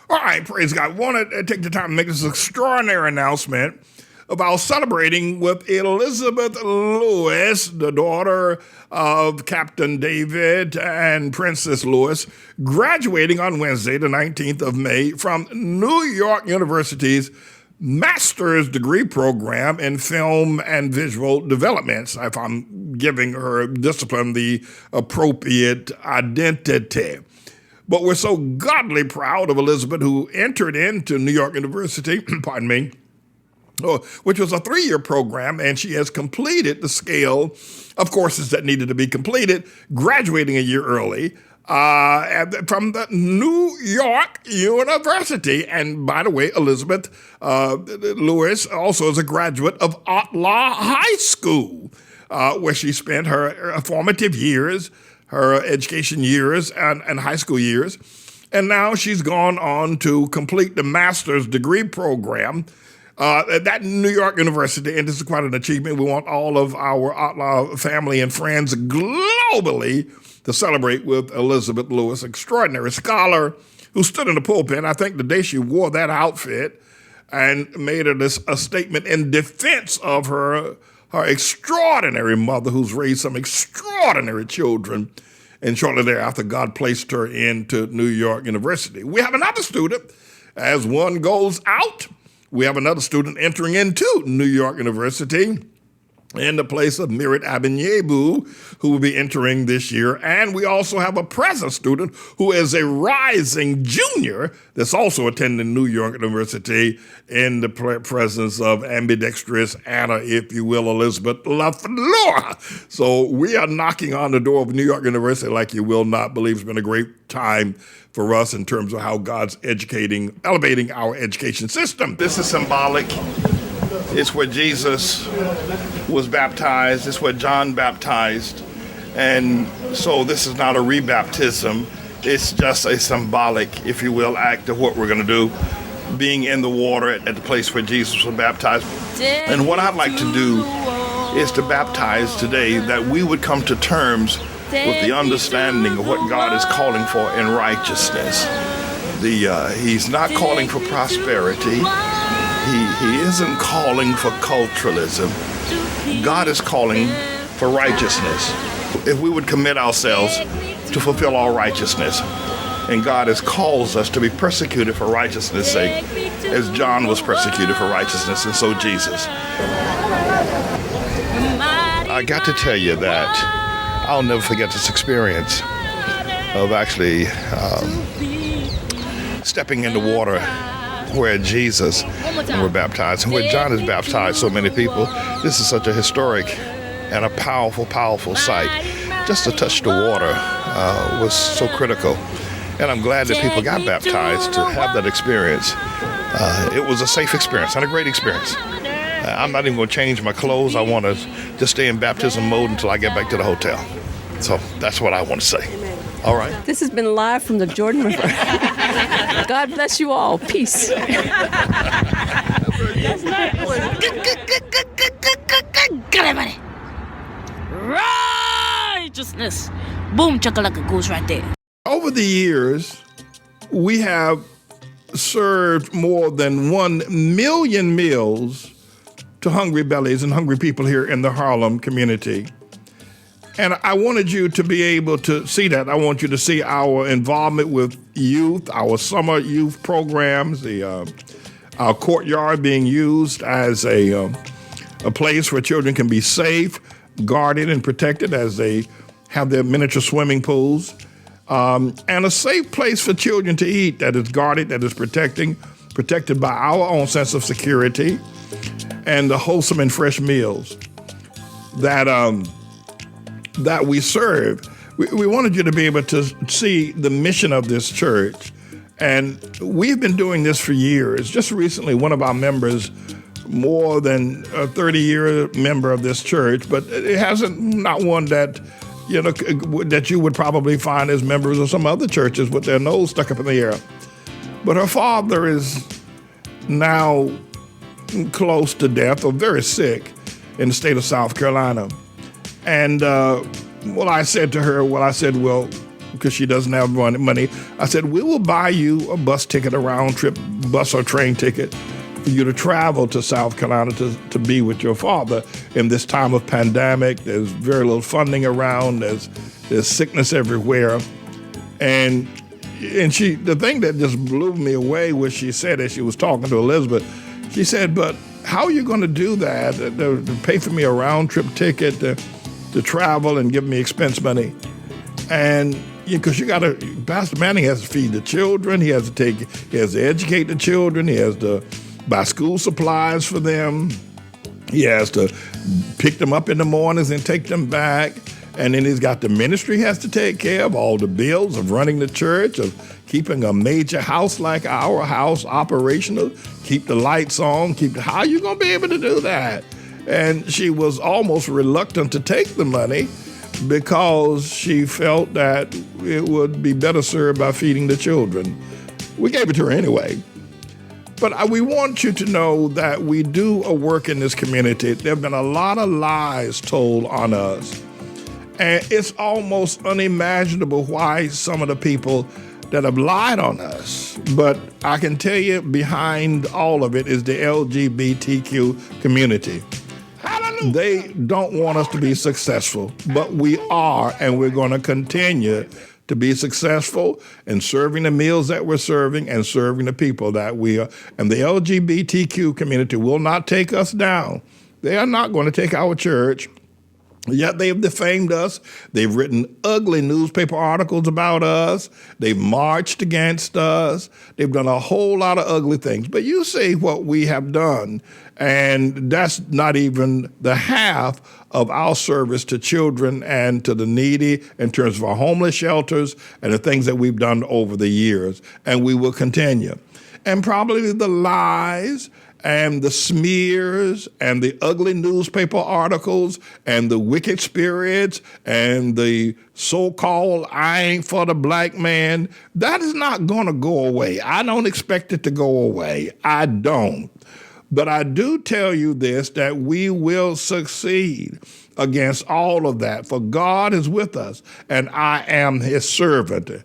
All right, praise God. Want to take the time to make this extraordinary announcement about celebrating with Elizabeth Lewis, the daughter of Captain David and Princess Lewis, graduating on Wednesday, the 19th of May, from New York University's master's degree program in film and visual developments, if I'm giving her discipline the appropriate identity. But we're so godly proud of Elizabeth, who entered into New York University, pardon me, which was a 3-year program, and she has completed the scale of courses that needed to be completed, graduating a year early from the New York University. And by the way, Elizabeth Lewis also is a graduate of ATLAH High School, where she spent her formative years, her education years and high school years. And now she's gone on to complete the master's degree program at New York University, and this is quite an achievement. We want all of our ATLAH family and friends globally to celebrate with Elizabeth Lewis, extraordinary scholar who stood in the pulpit, I think the day she wore that outfit, and made a statement in defense of her extraordinary mother, who's raised some extraordinary children. And shortly thereafter, God placed her into New York University. We have another student. As one goes out, we have another student entering into New York University in the place of Mirit Abenyebu, who will be entering this year. And we also have a present student who is a rising junior that's also attending New York University in the presence of ambidextrous Anna, if you will, Elizabeth LaFleur. So we are knocking on the door of New York University like you will not believe. It's been a great time for us in terms of how God's elevating our education system. This is symbolic. It's where Jesus was baptized. It's where John baptized. And so this is not a rebaptism. It's just a symbolic, if you will, act of what we're going to do, being in the water at the place where Jesus was baptized. And what I'd like to do is to baptize today that we would come to terms with the understanding of what God is calling for in righteousness. He's not calling for prosperity. He isn't calling for culturalism. God is calling for righteousness. If we would commit ourselves to fulfill all righteousness, and God has called us to be persecuted for righteousness' sake, as John was persecuted for righteousness, and so Jesus. I got to tell you that I'll never forget this experience of actually stepping in the water where Jesus were baptized and where John has baptized so many people. This is such a historic and a powerful, powerful sight. Just to touch the water was so critical. And I'm glad that people got baptized to have that experience. It was a safe experience and a great experience. I'm not even going to change my clothes. I want to just stay in baptism mode until I get back to the hotel. So that's what I want to say. All right. This has been live from the Jordan River. God bless you all. Peace. That's nice. Get everybody. Righteousness. Boom, chakalaka goes right there. Over the years, we have served more than 1 million meals to hungry bellies and hungry people here in the Harlem community. And I wanted you to be able to see that. I want you to see our involvement with youth, our summer youth programs, our courtyard being used as a place where children can be safe, guarded, and protected as they have their miniature swimming pools, and a safe place for children to eat that is guarded, that is protected by our own sense of security, and the wholesome and fresh meals that we serve. We wanted you to be able to see the mission of this church. And we've been doing this for years. Just recently, one of our members, more than a 30-year member of this church, but it hasn't, not one that, that you would probably find as members of some other churches with their nose stuck up in the air. But her father is now close to death or very sick in the state of South Carolina. And I said to her, well, because she doesn't have money. I said, we will buy you a bus ticket, a round trip bus or train ticket for you to travel to South Carolina to be with your father in this time of pandemic. There's very little funding around. There's sickness everywhere. And the thing that just blew me away was she said, as she was talking to Elizabeth, she said, but how are you going to do that, to pay for me a round trip ticket to travel and give me expense money? And because Pastor Manning has to feed the children, he has to educate the children, he has to buy school supplies for them, he has to pick them up in the mornings and take them back. And then he's got the ministry he has to take care of, all the bills of running the church, of keeping a major house like our house operational, keep the lights on, how are you going to be able to do that? And she was almost reluctant to take the money because she felt that it would be better served by feeding the children. We gave it to her anyway. But we want you to know that we do a work in this community. There have been a lot of lies told on us. And it's almost unimaginable why some of the people that have lied on us. But I can tell you behind all of it is the LGBTQ community. Hallelujah. They don't want us to be successful, but we are, and we're going to continue to be successful in serving the meals that we're serving and serving the people that we are. And the LGBTQ community will not take us down. They are not going to take our church. Yet they've defamed us. They've written ugly newspaper articles about us. They've marched against us. They've done a whole lot of ugly things. But you see what we have done, and that's not even the half of our service to children and to the needy in terms of our homeless shelters and the things that we've done over the years. And we will continue. And probably the lies and the smears and the ugly newspaper articles and the wicked spirits and the so-called I ain't for the black man, that is not going to go away. I don't expect it to go away. I don't. But I do tell you this, that we will succeed against all of that, for God is with us, and I am his servant.